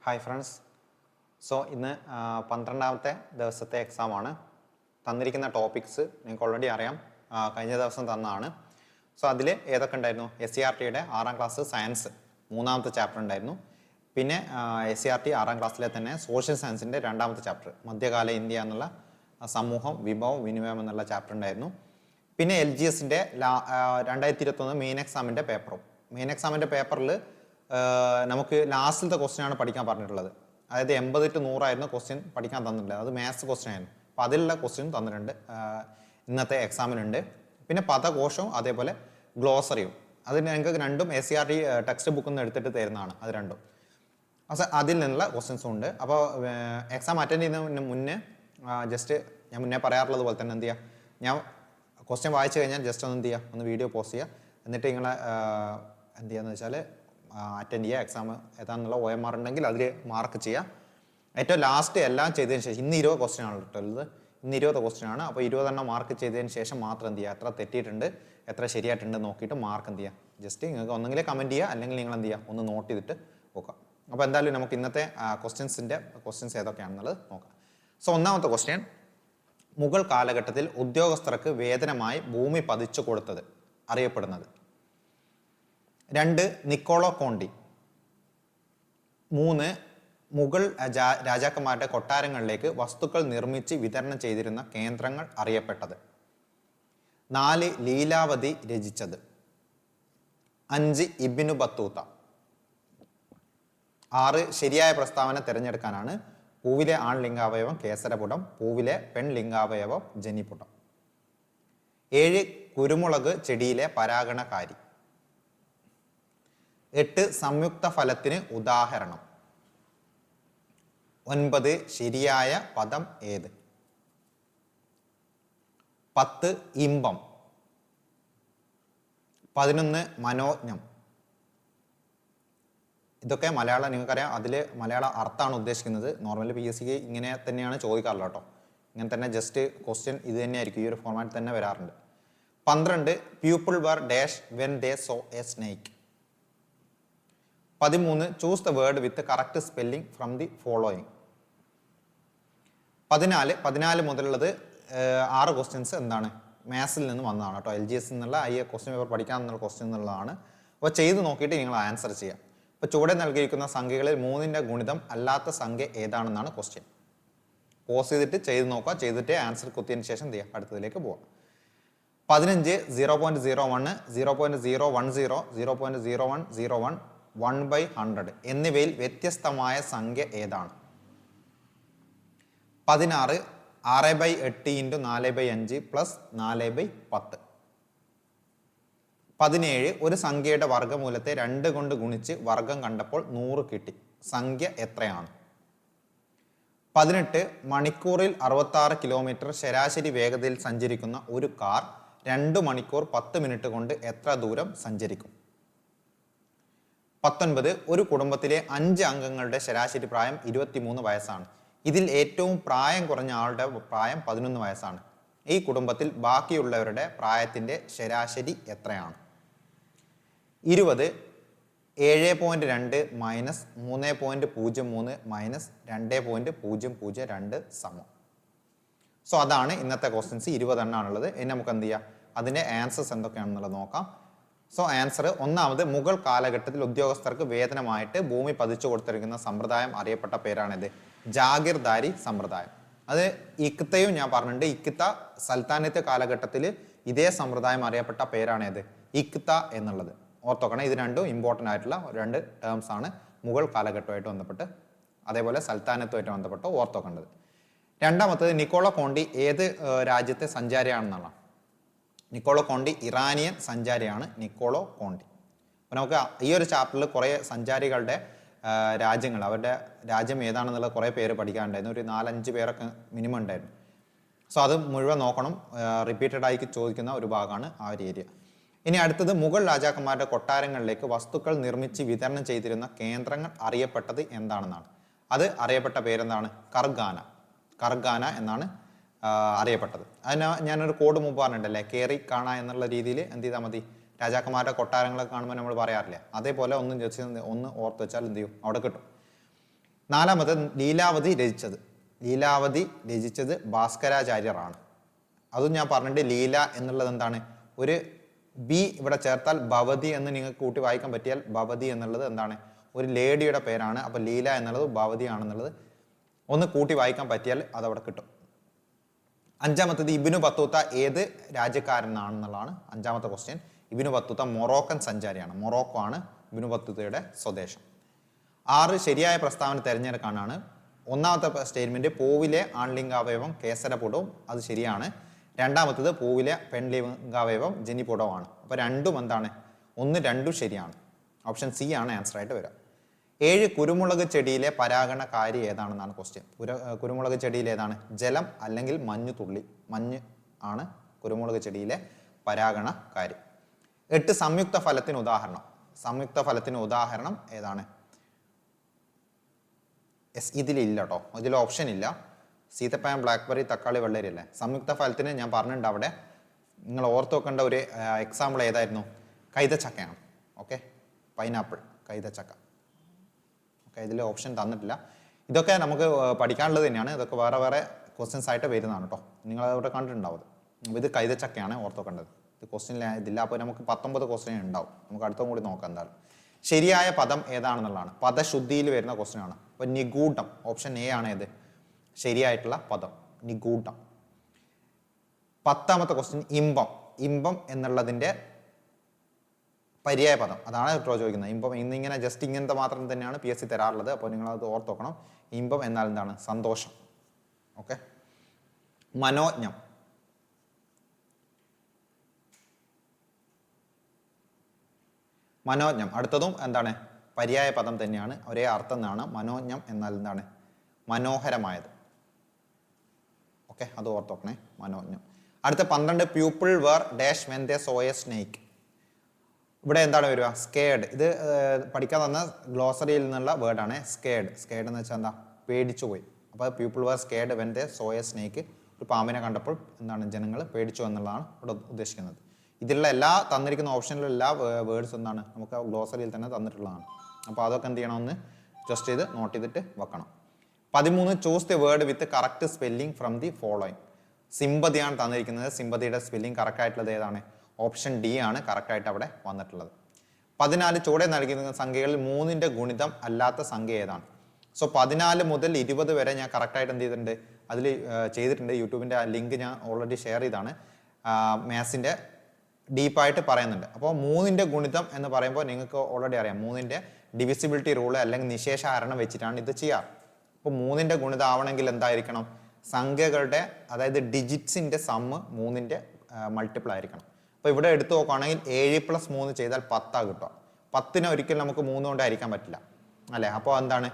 Hi friends. ഇന്ന് 12ാമത്തെ ദിവസത്തെ എക്സാമാണ്. തന്നിരിക്കുന്ന ടോപ്പിക്സ് നിങ്ങൾക്ക് ഓൾറെഡി അറിയാം, കഴിഞ്ഞ ദിവസം തന്നതാണ്. അതിൽ ഏതൊക്കെ ഉണ്ടായിരുന്നു? SCERTയുടെ 6ാം ക്ലാസ് സയൻസ് 3ാമത്തെ ചാപ്റ്റർ ഉണ്ടായിരുന്നു. പിന്നെ SCERT 6ാം ക്ലാസ്സിലെ തന്നെ സോഷ്യൽ സയൻസിൻ്റെ 2ാമത്തെ ചാപ്റ്റർ മധ്യകാല ഇന്ത്യ എന്നുള്ള സമൂഹം വിഭവം വിനിമയം എന്നുള്ള ചാപ്റ്റർ ഉണ്ടായിരുന്നു. പിന്നെ LGSൻ്റെ 2021 മെയിൻ എക്സാമിൻ്റെ പേപ്പറിൽ നമുക്ക് ലാസ്റ്റിലത്തെ ക്വസ്റ്റ്യനാണ് പഠിക്കാൻ പറഞ്ഞിട്ടുള്ളത്. അതായത് 80 to 100 ആയിരുന്നു ക്വസ്റ്റ്യൻ പഠിക്കാൻ തന്നിട്ടുണ്ട്. അത് മാത്സ് ക്വസ്റ്റ്യൻ ആയിരുന്നു. അപ്പോൾ അതിലുള്ള ക്വസ്റ്റ്യൻ തന്നിട്ടുണ്ട്, ഇന്നത്തെ എക്സാമിനുണ്ട്. പിന്നെ പദകോശവും അതേപോലെ ഗ്ലോസറിയും അതിന് ഞങ്ങൾക്ക് രണ്ടും SCERT ടെക്സ്റ്റ് ബുക്കിൽ നിന്ന് എടുത്തിട്ട് തരുന്നതാണ്. അത് രണ്ടും അതിൽ നിന്നുള്ള ക്വസ്റ്റ്യൻസും ഉണ്ട്. അപ്പോൾ എക്സാം അറ്റൻഡ് ചെയ്യുന്നതിന് മുന്നേ ജസ്റ്റ് ഞാൻ മുന്നേ പറയാറുള്ളത് പോലെ തന്നെ എന്ത് ചെയ്യുക, ഞാൻ ക്വസ്റ്റ്യൻ വായിച്ചു കഴിഞ്ഞാൽ ജസ്റ്റ് ഒന്ന് എന്ത് ചെയ്യുക, ഒന്ന് വീഡിയോ പോസ്റ്റ് ചെയ്യുക. എന്നിട്ട് നിങ്ങളെ എന്ത് ചെയ്യുകയെന്ന് വെച്ചാൽ അറ്റൻഡ് ചെയ്യുക. എക്സാം ഏതാണെന്നുള്ള OMR ഉണ്ടെങ്കിൽ അതിൽ മാർക്ക് ചെയ്യുക. ഏറ്റവും ലാസ്റ്റ് എല്ലാം ചെയ്തതിന് ശേഷം, ഇന്ന് 20 ക്വസ്റ്റ്യൻ ആണ് കിട്ടുന്നത്. ഇന്ന് 20 ക്വസ്റ്റ്യൻ ആണ്. അപ്പോൾ 20 മാർക്ക് ചെയ്തതിന് ശേഷം മാത്രം എന്ത് ചെയ്യുക, എത്ര തെറ്റിയിട്ടുണ്ട് എത്ര ശരിയായിട്ടുണ്ട് നോക്കിയിട്ട് മാർക്ക് എന്ത് ചെയ്യുക. ജസ്റ്റ് നിങ്ങൾക്ക് ഒന്നെങ്കിൽ കമൻറ്റ് ചെയ്യുക, അല്ലെങ്കിൽ നിങ്ങൾ എന്ത് ചെയ്യുക, ഒന്ന് നോട്ട് ചെയ്തിട്ട് നോക്കുക. അപ്പോൾ എന്തായാലും നമുക്ക് ഇന്നത്തെ ക്വസ്റ്റ്യൻസ് ഏതൊക്കെയാണെന്നുള്ളത് നോക്കാം. ഒന്നാമത്തെ ക്വസ്റ്റ്യൻ, മുഗൾ കാലഘട്ടത്തിൽ ഉദ്യോഗസ്ഥർക്ക് വേതനമായി ഭൂമി പതിച്ചു കൊടുത്തത് അറിയപ്പെടുന്നത്? 2 നിക്കോളോ കോണ്ടി. 3 മുഗൾ രാജാക്കന്മാരുടെ കൊട്ടാരങ്ങളിലേക്ക് വസ്തുക്കൾ നിർമ്മിച്ച് വിതരണം ചെയ്തിരുന്ന കേന്ദ്രങ്ങൾ അറിയപ്പെട്ടത്? 4 ലീലാവതി രചിച്ചത്? 5 ഇബ്നു ബത്തൂത്ത. 6 ശരിയായ പ്രസ്താവന തിരഞ്ഞെടുക്കാനാണ്. പൂവിലെ ആൺലിംഗാവയവം കേസരപുടം, പൂവിലെ പെൺലിംഗാവയവം ജനിപുടം. 7 കുരുമുളക് ചെടിയിലെ പരാഗണകാരി. 8 സംയുക്ത ഫലത്തിന് ഉദാഹരണം. 9 ശരിയായ പദം ഏത്? 10 ഇമ്പം. 11 മനോജ്ഞം. ഇതൊക്കെ മലയാളം നിങ്ങൾക്കറിയാം, അതിൽ മലയാള അർത്ഥമാണ് ഉദ്ദേശിക്കുന്നത്. നോർമലി PSCക്ക് ഇങ്ങനെ തന്നെയാണ് ചോദിക്കാറുള്ളത് കേട്ടോ. ഇങ്ങനെ തന്നെ ജസ്റ്റ് ക്വസ്റ്റ്യൻ ഇത് തന്നെയായിരിക്കും, ഈ ഒരു ഫോർമാറ്റ് തന്നെ വരാറുണ്ട്. 12 people were dash when they saw a snake. 13 choose the word with correct spelling from the following. 14 മുതലുള്ളത് 6 ക്വസ്റ്റ്യൻസ് എന്താണ്, മാത്സിൽ നിന്ന് വന്നതാണ് കേട്ടോ. LGS എന്നുള്ള ഈ ക്വസ്റ്റ്യൻ പേപ്പർ പഠിക്കാമെന്നുള്ള ക്വസ്റ്റ്യൻ എന്നുള്ളതാണ്. അപ്പോൾ ചെയ്ത് നോക്കിയിട്ട് നിങ്ങൾ ആൻസർ ചെയ്യാം. ഇപ്പോൾ ചുവടെ നൽകിയിരിക്കുന്ന സംഖ്യകളിൽ 3ന്റെ ഗുണിതം അല്ലാത്ത സംഖ്യ ഏതാണെന്നാണ് ക്വസ്റ്റ്യൻ. പോസ് ചെയ്തിട്ട് ചെയ്ത് നോക്കുക, ചെയ്തിട്ട് ആൻസർ കുത്തിയതിന് ശേഷം എന്ത് ചെയ്യുക, അടുത്തതിലേക്ക് പോവാം. 15 0.01, 0.010, 0.0101, 1/100 എന്നിവയിൽ വ്യത്യസ്തമായ സംഖ്യ ഏതാണ്? 16 6/8 × 4/5 + 4/10. 17 ഒരു സംഖ്യയുടെ വർഗ്ഗമൂലത്തെ 2 കൊണ്ട് ഗുണിച്ച് വർഗ്ഗം കണ്ടപ്പോൾ 100 കിട്ടി. സംഖ്യ എത്രയാണ്? 18 മണിക്കൂറിൽ 66 കിലോമീറ്റർ ശരാശരി വേഗതയിൽ സഞ്ചരിക്കുന്ന ഒരു കാർ 2 മണിക്കൂർ 10 മിനിറ്റ് കൊണ്ട് എത്ര ദൂരം സഞ്ചരിക്കും? 19 ഒരു കുടുംബത്തിലെ 5 അംഗങ്ങളുടെ ശരാശരി പ്രായം 23 വയസ്സാണ്. ഇതിൽ ഏറ്റവും പ്രായം കുറഞ്ഞ ആളുടെ പ്രായം 11 വയസ്സാണ്. ഈ കുടുംബത്തിൽ ബാക്കിയുള്ളവരുടെ പ്രായത്തിന്റെ ശരാശരി എത്രയാണ്? 20 7.2 - 3.03 - 2.002 സമം. അതാണ് ഇന്നത്തെ ക്വസ്റ്റ്യൻസ്. 20 എണ്ണാണുള്ളത്. ഇനി നമുക്ക് എന്ത് ചെയ്യാം, അതിന്റെ ആൻസേഴ്സ് എന്തൊക്കെയാണെന്നുള്ളത് നോക്കാം. ആൻസർ, ഒന്നാമത് മുഗൾ കാലഘട്ടത്തിൽ ഉദ്യോഗസ്ഥർക്ക് വേതനമായിട്ട് ഭൂമി പതിച്ചു കൊടുത്തിരിക്കുന്ന സമ്പ്രദായം അറിയപ്പെട്ട പേരാണിത് ജാഗിർദാരി സമ്പ്രദായം. അത് ഇക്തയും ഞാൻ പറഞ്ഞിട്ടുണ്ട്. ഇക്ത സൽത്താനത്ത് കാലഘട്ടത്തിൽ ഇതേ സമ്പ്രദായം അറിയപ്പെട്ട പേരാണിത് ഇക്ത എന്നുള്ളത്. ഓർത്തോക്കണം, ഇത് രണ്ടും ഇമ്പോർട്ടൻ്റ് ആയിട്ടുള്ള 2 ടേംസ് ആണ് മുഗൾ കാലഘട്ടമായിട്ട് ബന്ധപ്പെട്ട് അതേപോലെ സൽത്താനത്തുമായിട്ട് ബന്ധപ്പെട്ട് ഓർത്തോക്കേണ്ടത്. രണ്ടാമത്തത്, നിക്കോളോ കോണ്ടി ഏത് രാജ്യത്തെ സഞ്ചാരിയാണെന്നാണ്. നിക്കോളോ കോണ്ടി ഇറാനിയൻ സഞ്ചാരിയാണ്. Niccolo Conti. അപ്പോൾ നമുക്ക് ഈ ഒരു ചാപ്റ്ററിൽ കുറേ സഞ്ചാരികളുടെ രാജ്യങ്ങൾ, അവരുടെ രാജ്യം ഏതാണെന്നുള്ള കുറേ പേര് പഠിക്കാനുണ്ടായിരുന്നു. ഒരു 4-5 പേരൊക്കെ മിനിമം ഉണ്ടായിരുന്നു. അത് മുഴുവൻ നോക്കണം. റിപ്പീറ്റഡ് ആയി ചോദിക്കുന്ന ഒരു ഭാഗമാണ് ആ ഒരു ഏരിയ. ഇനി അടുത്തത്, മുഗൾ രാജാക്കന്മാരുടെ കൊട്ടാരങ്ങളിലേക്ക് വസ്തുക്കൾ നിർമ്മിച്ച് വിതരണം ചെയ്തിരുന്ന കേന്ദ്രങ്ങൾ അറിയപ്പെട്ടത് എന്താണെന്നാണ്. അത് അറിയപ്പെട്ട പേരെന്താണ്? കർഗാന എന്നാണ് അറിയപ്പെട്ടത്. അതിന് ഞാനൊരു കോഡ് മുമ്പ് പറഞ്ഞിട്ടുണ്ടല്ലേ, കയറി കാണാ എന്നുള്ള രീതിയിൽ എന്ത് ചെയ്താൽ മതി, രാജാക്കന്മാരുടെ കൊട്ടാരങ്ങളൊക്കെ കാണുമ്പോൾ നമ്മൾ പറയാറില്ല, അതേപോലെ ഒന്ന് ജസ്റ്റ് ഒന്ന് ഓർത്ത് വെച്ചാൽ എന്ത് ചെയ്യും, അവിടെ കിട്ടും. നാലാമത് ലീലാവതി രചിച്ചത് ഭാസ്കരാചാര്യരാണ്. അതും ഞാൻ പറഞ്ഞിട്ട് ലീല എന്നുള്ളത് എന്താണ്, ഒരു ബി ഇവിടെ ചേർത്താൽ ഭവതി എന്ന് നിങ്ങൾക്ക് കൂട്ടി വായിക്കാൻ പറ്റിയാൽ ഭവതി എന്നുള്ളത് എന്താണ്, ഒരു ലേഡിയുടെ പേരാണ്. അപ്പോൾ ലീല എന്നുള്ളത് ഭവതി ആണെന്നുള്ളത് ഒന്ന് കൂട്ടി വായിക്കാൻ പറ്റിയാൽ അതവിടെ കിട്ടും. അഞ്ചാമത്തത് ഇബ്നു ബത്തൂത്ത ഏത് രാജ്യക്കാരനാണെന്നുള്ളതാണ് അഞ്ചാമത്തെ ക്വസ്റ്റ്യൻ. ഇബ്നു ബത്തൂത്ത മൊറോക്കൻ സഞ്ചാരിയാണ്. മൊറോക്കോ ആണ് ഇബ്നു ബത്തൂത്തയുടെ സ്വദേശം. 6 ശരിയായ പ്രസ്താവന തിരഞ്ഞെടുക്കാനാണ്. ഒന്നാമത്തെ സ്റ്റേറ്റ്മെന്റ് പൂവിലെ ആൺലിംഗാവയവം കേസരപുടവും, അത് ശരിയാണ്. രണ്ടാമത്തത് പൂവിലെ പെൺലിംഗാവയവം ജനിപുടവുമാണ്. അപ്പോൾ രണ്ടും എന്താണ്, 1, 2 ശരിയാണ്. ഓപ്ഷൻ സി ആണ് ആൻസർ ആയിട്ട് വരിക. 7 കുരുമുളക് ചെടിയിലെ പരാഗണകാരി ഏതാണെന്നാണ് ക്വസ്റ്റ്യൻ. കുരുമുളക് ചെടിയിൽ ഏതാണ്, ജലം അല്ലെങ്കിൽ മഞ്ഞു തുള്ളി. മഞ്ഞ് ആണ് കുരുമുളക് ചെടിയിലെ പരാഗണകാരി. 8 സംയുക്ത ഫലത്തിന് ഉദാഹരണം. സംയുക്ത ഫലത്തിന് ഉദാഹരണം ഏതാണ്? ഇതിലില്ല കേട്ടോ, ഇതിൽ ഓപ്ഷൻ ഇല്ല. സീതപ്പഴം, ബ്ലാക്ക്ബെറി, തക്കാളി, വെള്ളരി അല്ലേ. സംയുക്ത ഫലത്തിന് ഞാൻ പറഞ്ഞിട്ടുണ്ട് അവിടെ. നിങ്ങൾ ഓർത്ത് വെക്കേണ്ട ഒരു എക്സാമ്പിൾ ഏതായിരുന്നു, കൈതച്ചക്കയാണ്. ഓക്കെ, പൈനാപ്പിൾ, കൈതച്ചക്ക. ഓക്കെ, ഇതിൽ ഓപ്ഷൻ തന്നിട്ടില്ല. ഇതൊക്കെ നമുക്ക് പഠിക്കാനുള്ളത് തന്നെയാണ്. ഇതൊക്കെ വേറെ വേറെ ക്വസ്റ്റ്യൻസ് ആയിട്ട് വരുന്നതാണ് കേട്ടോ. നിങ്ങൾ അവിടെ കണ്ടിട്ടുണ്ടാവും. ഇത് കൈതച്ചക്കയാണ് ഓർത്ത് വെക്കേണ്ടത്. ഇത് ക്വസ്റ്റ്യൻ ഇതില്ല. അപ്പോൾ നമുക്ക് 19 ക്വസ്റ്റ്യൻ ഉണ്ടാവും. നമുക്ക് അടുത്തും കൂടി നോക്കാം എന്തായാലും. ശരിയായ പദം ഏതാണെന്നുള്ളതാണ്. പദശുദ്ധിയിൽ വരുന്ന ക്വസ്റ്റ്യൻ ആണ്. അപ്പോൾ നിഗൂഢം, ഓപ്ഷൻ എ ആണ് ഏത് ശരിയായിട്ടുള്ള പദം, നിഗൂഢം. 10ാമത്തെ ക്വസ്റ്റ്യൻ ഇമ്പം. ഇമ്പം എന്നുള്ളതിൻ്റെ പര്യായ പദം അതാണ് ഇപ്പോൾ ചോദിക്കുന്നത്. ഇമ്പം ഇന്നിങ്ങനെ ജസ്റ്റ് ഇങ്ങനത്തെ മാത്രം തന്നെയാണ് PSC തരാറുള്ളത്. അപ്പോൾ നിങ്ങളത് ഓർത്ത് നോക്കണം. ഇമ്പം എന്നാൽ എന്താണ്, സന്തോഷം. ഓക്കെ. മനോജ്ഞം. മനോജ്ഞം അടുത്തതും എന്താണ്, പര്യായ പദം തന്നെയാണ്, ഒരേ അർത്ഥം എന്നാണ്. മനോജ്ഞം എന്നാൽ എന്താണ്, മനോഹരമായത്. ഓക്കെ, അത് ഓർത്ത് നോക്കണേ, മനോജ്ഞം. അടുത്ത 12 people where dash when they saw a snake. ഇവിടെ എന്താണ് വരിക, സ്കേഡ്. ഇത് പഠിക്കാൻ തന്ന ഗ്ലോസറിയിൽ നിന്നുള്ള വേർഡാണ് സ്കേഡ്. സ്കേഡ് എന്ന് വെച്ചാൽ എന്താ, പേടിച്ചു പോയി. അപ്പോൾ people where scared when they saw a snake. ഒരു പാമ്പിനെ കണ്ടപ്പോൾ എന്താണ്, ജനങ്ങൾ പേടിച്ചു എന്നുള്ളതാണ് ഇവിടെ ഉദ്ദേശിക്കുന്നത്. ഇതിലുള്ള എല്ലാ തന്നിരിക്കുന്ന ഓപ്ഷനിലുള്ള എല്ലാ വേർഡ്സ് എന്താണ്, നമുക്ക് ഗ്ലോസറിയിൽ തന്നെ തന്നിട്ടുള്ളതാണ്. അപ്പോൾ അതൊക്കെ എന്ത് ചെയ്യണം, ഒന്ന് ജസ്റ്റ് ചെയ്ത് നോട്ട് ചെയ്തിട്ട് വെക്കണം. 13 choose the word with correct spelling from the following. സിമ്പതിയാണ് തന്നിരിക്കുന്നത്. സിമ്പതിയുടെ സ്പെല്ലിംഗ് കറക്റ്റ് ആയിട്ടുള്ളത് ഏതാണ്, ഓപ്ഷൻ ഡി ആണ് കറക്റ്റ് ആയിട്ട് അവിടെ വന്നിട്ടുള്ളത്. 14 ചുവടെ നൽകിയിരിക്കുന്ന സംഖ്യകളിൽ 3ന്റെ ഗുണിതം അല്ലാത്ത സംഖ്യ ഏതാണ്. സോ 14 മുതൽ 20 വരെ ഞാൻ കറക്റ്റായിട്ട് എന്ത് ചെയ്തിട്ടുണ്ട്, അതിൽ ചെയ്തിട്ടുണ്ട്. യൂട്യൂബിൻ്റെ ആ ലിങ്ക് ഞാൻ ഓൾറെഡി ഷെയർ ചെയ്താണ്. മാത്സിൻ്റെ ഡീപ്പായിട്ട് പറയുന്നുണ്ട്. അപ്പോൾ 3ന്റെ ഗുണിതം എന്ന് പറയുമ്പോൾ നിങ്ങൾക്ക് ഓൾറെഡി അറിയാം, 3ന്റെ ഡിവിസിബിലിറ്റി റൂള് അല്ലെങ്കിൽ നിശേഷഹരണം വെച്ചിട്ടാണ് ഇത് ചെയ്യാറ്. അപ്പോൾ 3ന്റെ ഗുണിതം ആവണമെങ്കിൽ എന്തായിരിക്കണം, സംഖ്യകളുടെ അതായത് ഡിജിറ്റ്സിൻ്റെ സമ്മ് 3ന്റെ മൾട്ടിപ്പിൾ ആയിരിക്കണം. അപ്പോൾ ഇവിടെ എടുത്തു നോക്കുകയാണെങ്കിൽ 7 + 3 ചെയ്താൽ 10 കിട്ടുക. 10നെ ഒരിക്കലും നമുക്ക് 3 കൊണ്ട് ഹരിക്കാൻ പറ്റില്ല അല്ലേ. അപ്പോൾ എന്താണ്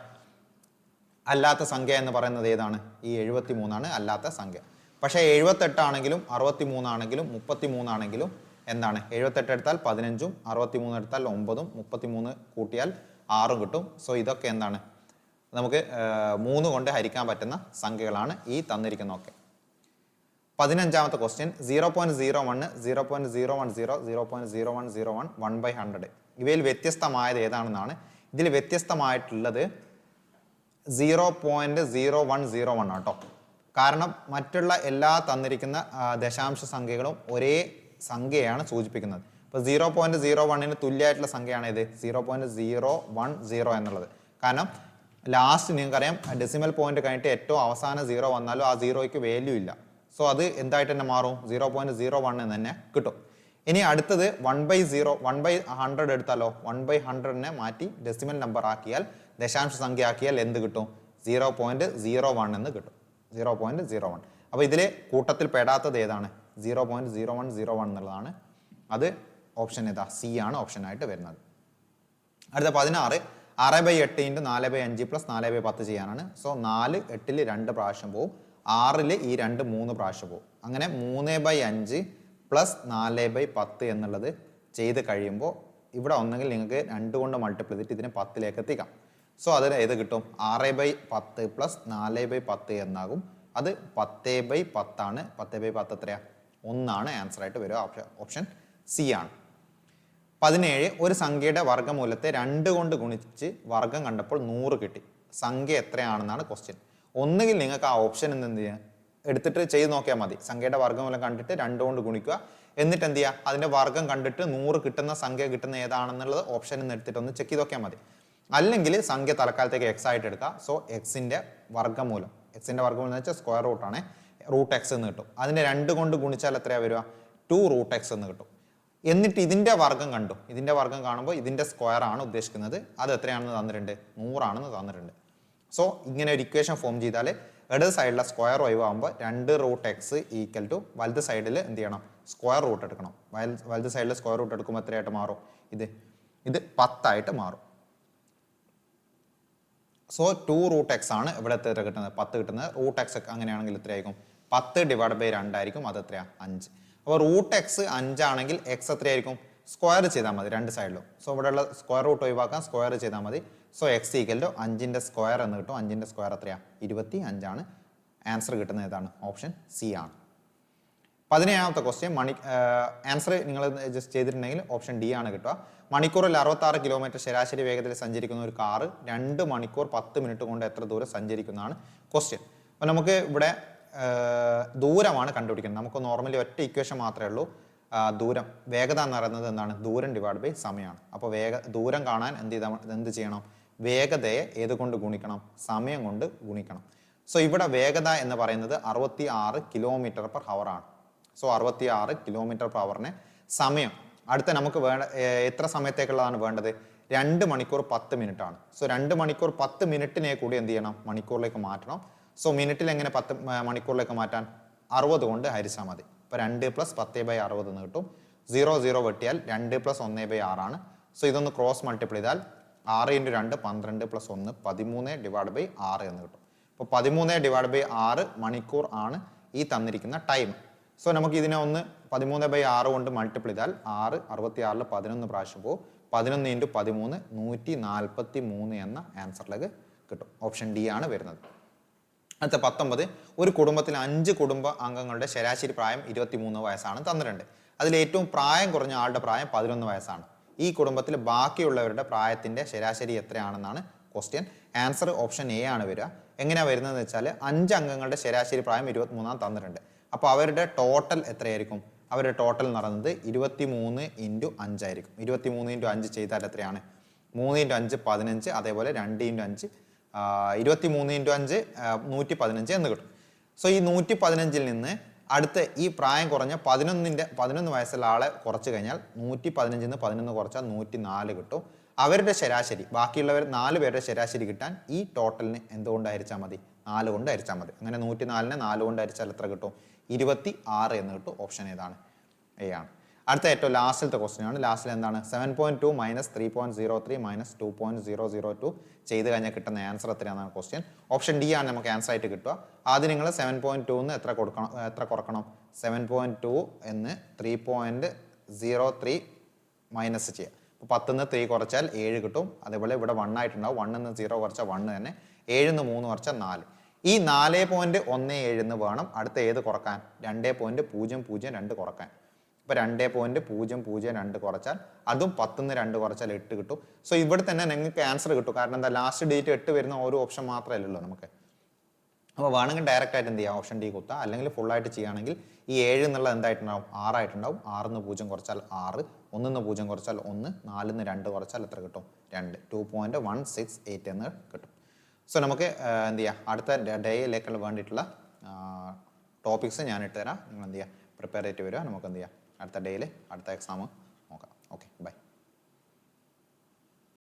അല്ലാത്ത സംഖ്യ എന്ന് പറയുന്നത് ഏതാണ്, ഈ 73 അല്ലാത്ത സംഖ്യ. പക്ഷേ 78 ആണെങ്കിലും 63 ആണെങ്കിലും 33 ആണെങ്കിലും എന്താണ്, 78 എടുത്താൽ 15ഉം 63 എടുത്താൽ 9ഉം 33 കൂട്ടിയാൽ 6ഉം കിട്ടും. സോ ഇതൊക്കെ എന്താണ്, നമുക്ക് 3 കൊണ്ട് ഹരിക്കാൻ പറ്റുന്ന സംഖ്യകളാണ് ഈ തന്നിരിക്കുന്നതൊക്കെ. 15ാമത്തെ ക്വസ്റ്റ്യൻ 0.01, 0.010, 0.0101, 1/100 ഇവയിൽ വ്യത്യസ്തമായത് ഏതാണെന്നാണ്. ഇതിൽ വ്യത്യസ്തമായിട്ടുള്ളത് 0.0101 ആട്ടോ. കാരണം മറ്റുള്ള എല്ലാ തന്നിരിക്കുന്ന ദശാംശ സംഖ്യകളും ഒരേ സംഖ്യയാണ് സൂചിപ്പിക്കുന്നത്. ഇപ്പോൾ 0.01ന് തുല്യമായിട്ടുള്ള സംഖ്യയാണ് ഇത് 0.010 എന്നുള്ളത്. കാരണം ലാസ്റ്റ് നിങ്ങൾക്കറിയാം, ഡെസിമൽ പോയിന്റ് കഴിഞ്ഞിട്ട് ഏറ്റവും അവസാനം 0 വന്നാലും ആ 0യ്ക്ക് വാല്യൂ ഇല്ല. സോ അത് എന്തായിട്ട് തന്നെ മാറും, 0.01 എന്ന് തന്നെ കിട്ടും. ഇനി അടുത്തത് 1/100 എടുത്താലോ, 1/100നെ മാറ്റി ഡെസിമൽ നമ്പർ ആക്കിയാൽ, ദശാംശ സംഖ്യ ആക്കിയാൽ എന്ത് കിട്ടും, 0.01 എന്ന് കിട്ടും. 0.01. അപ്പോൾ ഇതിൽ കൂട്ടത്തിൽ പെടാത്തത് ഏതാണ്, 0.0101 എന്നുള്ളതാണ്. അത് ഓപ്ഷൻ ഏതാ, സി ആണ് ഓപ്ഷനായിട്ട് വരുന്നത്. അടുത്ത 16 6/8 × 4/5 + 4/10 ചെയ്യാനാണ്. സോ 4 8ൽ 2 പ്രാവശ്യം പോവും, 6ൽ ഈ 2 3 പ്രാവശ്യം പോവും. അങ്ങനെ 3/5 + 4/10 എന്നുള്ളത് ചെയ്ത് കഴിയുമ്പോൾ ഇവിടെ ഒന്നെങ്കിൽ നിങ്ങൾക്ക് 2 കൊണ്ട് മൾട്ടിപ്പിൾ ചെയ്തിട്ട് ഇതിനെ 10ലേക്ക് എത്തിക്കാം. സോ അതിന് ഏത് കിട്ടും, 6/10 + 4/10 എന്നാകും. അത് 10/10 ആണ്. 10/10 എത്രയാ, 1 ആണ് ആൻസർ ആയിട്ട് വരിക. ഓപ്ഷൻ സി ആണ്. 17 ഒരു സംഖ്യയുടെ വർഗ്ഗമൂലത്തെ 2 കൊണ്ട് ഗുണിച്ച് വർഗ്ഗം കണ്ടപ്പോൾ 100 കിട്ടി. സംഖ്യ എത്രയാണെന്നാണ് ക്വസ്റ്റ്യൻ. ഒന്നുകിൽ നിങ്ങൾക്ക് ആ ഓപ്ഷൻ എന്ത് ചെയ്യുക, എടുത്തിട്ട് ചെയ്ത് നോക്കിയാൽ മതി. സംഖ്യയുടെ വർഗ്ഗമൂലം കണ്ടിട്ട് 2 കൊണ്ട് ഗുണിക്കുക. എന്നിട്ട് എന്ത് ചെയ്യുക, അതിന്റെ വർഗ്ഗം കണ്ടിട്ട് 100 കിട്ടുന്ന സംഖ്യ കിട്ടുന്ന ഏതാണെന്നുള്ളത് ഓപ്ഷനിൽ നിന്ന് എടുത്തിട്ട് ഒന്ന് ചെക്ക് ചെയ്ത് നോക്കിയാൽ മതി. അല്ലെങ്കിൽ സംഖ്യ തൽക്കാലത്തേക്ക് എക്സ് ആയിട്ട് എടുക്കുക. സോ എക്സിന്റെ വർഗ്ഗമൂലം എന്ന് വെച്ചാൽ സ്ക്വയർ റൂട്ടാണ്, റൂട്ട് എക്സ് എന്ന് കിട്ടും. അതിന്റെ 2 കൊണ്ട് ഗുണിച്ചാൽ എത്രയാ വരിക, 2 റൂട്ട് എക്സ് എന്ന് കിട്ടും. എന്നിട്ട് ഇതിന്റെ വർഗ്ഗം കണ്ടു, ഇതിന്റെ വർഗ്ഗം കാണുമ്പോൾ ഇതിന്റെ സ്ക്വയർ ആണ് ഉദ്ദേശിക്കുന്നത്. അത് എത്രയാണെന്ന് തന്നിട്ടുണ്ട്, 100 ആണെന്ന് തന്നിട്ടുണ്ട്. സോ ഇങ്ങനെ ഒരു ഇക്വേഷൻ ഫോം ചെയ്താൽ ഇടത് സൈഡിലെ സ്ക്വയർ ഒഴിവാകുമ്പോൾ 2 റൂട്ട് എക്സ് ഈക്വൽ ടു വലത് സൈഡിൽ എന്ത് ചെയ്യണം, സ്ക്വയർ റൂട്ട് എടുക്കണം. വലത് സൈഡിൽ സ്ക്വയർ റൂട്ട് എടുക്കുമ്പോൾ എത്രയായിട്ട് മാറും, ഇത് 10 ആയിട്ട് മാറും. സോ 2 റൂട്ട് എക്സ് ആണ് ഇവിടെ എത്ര കിട്ടുന്നത്, 10 കിട്ടുന്നത്. റൂട്ട് എക്സ് അങ്ങനെയാണെങ്കിൽ എത്രയായിരിക്കും, 10 ഡിവൈഡ് ബൈ 2 ആയിരിക്കും. അത് എത്രയാ, 5. അപ്പോൾ റൂട്ട് എക്സ് 5 ആണെങ്കിൽ എക്സ് എത്രയായിരിക്കും, സ്ക്വയർ ചെയ്താൽ മതി രണ്ട് സൈഡിലും. സോ ഇവിടെയുള്ള സ്ക്വയർ റൂട്ട് ഒഴിവാക്കാൻ സ്ക്വയർ ചെയ്താൽ മതി. സോ എക്സ് ഈക്വൽ ടു 5ന്റെ സ്ക്വയർ എന്ന് കിട്ടും. 5ന്റെ സ്ക്വയർ എത്രയാ, 25 ആണ്. ആൻസർ കിട്ടുന്നത് ഏതാണ്, ഓപ്ഷൻ സി ആണ്. 17ാമത്തെ ക്വസ്റ്റ്യൻ ആൻസർ നിങ്ങൾ ജസ്റ്റ് ചെയ്തിട്ടുണ്ടെങ്കിൽ ഓപ്ഷൻ ഡി ആണ് കിട്ടുക. മണിക്കൂറിൽ 66 കിലോമീറ്റർ ശരാശരി വേഗത്തിൽ സഞ്ചരിക്കുന്ന ഒരു കാറ് 2 മണിക്കൂർ 10 മിനിറ്റ് കൊണ്ട് എത്ര ദൂരം സഞ്ചരിക്കുന്നതാണ് ക്വസ്റ്റ്യൻ. അപ്പോൾ നമുക്ക് ഇവിടെ ദൂരമാണ് കണ്ടുപിടിക്കുന്നത്. നമുക്ക് നോർമലി ഒറ്റ ഇക്വേഷൻ മാത്രമേ ഉള്ളൂ. ദൂരം, വേഗത എന്ന് പറയുന്നത് എന്താണ്, ദൂരം ഡിവൈഡ് ബൈ സമയമാണ്. അപ്പോൾ ദൂരം കാണാൻ എന്ത് ചെയ്യണം, വേഗതയെ ഏത് കൊണ്ട് ഗുണിക്കണം, സമയം കൊണ്ട് ഗുണിക്കണം. സോ ഇവിടെ വേഗത എന്ന് പറയുന്നത് 66 കിലോമീറ്റർ പെർ ഹവർ ആണ്. സോ 66 കിലോമീറ്റർ പെർ ഹവറിനെ സമയം അടുത്ത നമുക്ക് എത്ര സമയത്തേക്കുള്ളതാണ് വേണ്ടത്, 2 മണിക്കൂർ 10 മിനിറ്റ് ആണ്. സോ 2 മണിക്കൂർ 10 മിനിറ്റിനെ കൂടി എന്ത് ചെയ്യണം, മണിക്കൂറിലേക്ക് മാറ്റണം. സോ മിനിറ്റിൽ എങ്ങനെ 10 മണിക്കൂറിലേക്ക് മാറ്റാൻ, 60 കൊണ്ട് ഹരിച്ചാൽ മതി. ഇപ്പോൾ 2 + 10/60 എന്ന് കിട്ടും. 0 വെട്ടിയാൽ 2 + 1/6 ആണ്. സോ ഇതൊന്ന് ക്രോസ് മൾട്ടിപ്ലൈ ചെയ്താൽ 6 × 2 12 + 1 13/6 എന്ന് കിട്ടും. അപ്പോൾ 13/6 മണിക്കൂർ ആണ് ഈ തന്നിരിക്കുന്ന ടൈം. സോ നമുക്ക് ഇതിനെ ഒന്ന് 13/6 കൊണ്ട് മൾട്ടിപ്ലൈ ചെയ്താൽ 6 66 11 പ്രാവശ്യം പോകും. 11 × 13 143 എന്ന ആൻസറിലേക്ക് കിട്ടും. ഓപ്ഷൻ ഡി ആണ് വരുന്നത്. അടുത്ത 19, ഒരു കുടുംബത്തിൽ 5 കുടുംബ അംഗങ്ങളുടെ ശരാശരി പ്രായം 23 വയസ്സാണ് തന്നിട്ടുണ്ട്. അതിൽ ഏറ്റവും പ്രായം കുറഞ്ഞ ആളുടെ പ്രായം 11 വയസ്സാണ്. ഈ കുടുംബത്തിൽ ബാക്കിയുള്ളവരുടെ പ്രായത്തിന്റെ ശരാശരി എത്രയാണെന്നാണ് ക്വസ്റ്റ്യൻ. ആൻസർ ഓപ്ഷൻ എ ആണ് വരിക. എങ്ങനെയാണ് വരുന്നതെന്ന് വെച്ചാൽ 5 അംഗങ്ങളുടെ ശരാശരി പ്രായം 23 തന്നിട്ടുണ്ട്. അപ്പോൾ അവരുടെ ടോട്ടൽ എത്രയായിരിക്കും, അവരുടെ ടോട്ടൽ എന്ന് പറയുന്നത് 23 × 5 ആയിരിക്കും. 23 × 5 ചെയ്താൽ എത്രയാണ്, 3 × 5 15, അതേപോലെ 2 × 5 23 × 5 115 എന്ന് കിട്ടും. സോ ഈ 115ൽ നിന്ന് അടുത്ത ഈ പ്രായം കുറഞ്ഞ 11 വയസ്സുള്ള ആളെ കുറച്ച് കഴിഞ്ഞാൽ 115ൽ നിന്ന് 11 കുറച്ചാൽ 104 കിട്ടും. അവരുടെ ശരാശരി, ബാക്കിയുള്ളവർ 4 പേരുടെ ശരാശരി കിട്ടാൻ ഈ ടോട്ടലിന് എന്തുകൊണ്ട് ഹരിച്ചാൽ മതി, 4 കൊണ്ട് ഹരിച്ചാൽ മതി. അങ്ങനെ 104നെ 4 കൊണ്ട് ഹരിച്ചാൽ എത്ര കിട്ടും, 26 എന്ന് കിട്ടും. ഓപ്ഷൻ ഏതാണ്, എ ആണ്. അടുത്ത ഏറ്റവും ലാസ്റ്റിലത്തെ ക്വസ്റ്റ്യൻ ആണ്. ലാസ്റ്റിൽ എന്താണ്, 7.2 - 3.03 - 2.002 ചെയ്ത് കഴിഞ്ഞാൽ കിട്ടുന്ന ആൻസർ എത്രയാണെന്നാണ് ക്വസ്റ്റ്യൻ. ഓപ്ഷൻ ഡി ആണ് നമുക്ക് ആൻസർ ആയിട്ട് കിട്ടുക. ആദ്യം നിങ്ങൾ 7.2 എത്ര കുറക്കണം, 7.2 എന്ന് 3.03 മൈനസ് ചെയ്യുക. അപ്പോൾ 10 3 കുറച്ചാൽ 7 കിട്ടും. അതേപോലെ ഇവിടെ 1 ആയിട്ടുണ്ടാവും. 1 0 കുറച്ചാൽ 1 തന്നെ. 7 3 കുറച്ചാൽ 4. ഈ 4.17 വേണം അടുത്ത ഏത് കുറക്കാൻ, 2.002 കുറക്കാൻ. ഇപ്പോൾ 2.002 കുറച്ചാൽ അതും 10 2 കുറച്ചാൽ 8 കിട്ടും. സോ ഇവിടെ തന്നെ നിങ്ങൾക്ക് ആൻസർ കിട്ടും. കാരണം എന്താ, ലാസ്റ്റ് ഡേറ്റ് 8 വരുന്ന ഓരോ ഓപ്ഷൻ മാത്രമല്ലല്ലോ നമുക്ക്. അപ്പോൾ വേണമെങ്കിൽ ഡയറക്റ്റ് ആയിട്ട് എന്ത് ചെയ്യാം, ഓപ്ഷൻ ഡി കുത്താം. അല്ലെങ്കിൽ ഫുള്ളായിട്ട് ചെയ്യുകയാണെങ്കിൽ ഈ 7 എന്നുള്ളത് എന്തായിട്ടുണ്ടാവും, 6 ആയിട്ടുണ്ടാവും. 6 0 കുറച്ചാൽ 6, 1 0 കുറച്ചാൽ 1, 4 2 കുറച്ചാൽ എത്ര കിട്ടും, 2, 2.168 എന്ന് കിട്ടും. സോ നമുക്ക് എന്ത് ചെയ്യാം, അടുത്ത ഡേയിലേക്കുള്ള വേണ്ടിയിട്ടുള്ള ടോപ്പിക്സ് ഞാൻ ഇട്ട് തരാം. നിങ്ങൾ എന്ത് ചെയ്യുക, പ്രിപ്പയർ ചെയ്തിട്ട് വരിക. നമുക്ക് എന്ത് ചെയ്യാം, അടുത്ത ഡേയിൽ അടുത്ത എക്സാം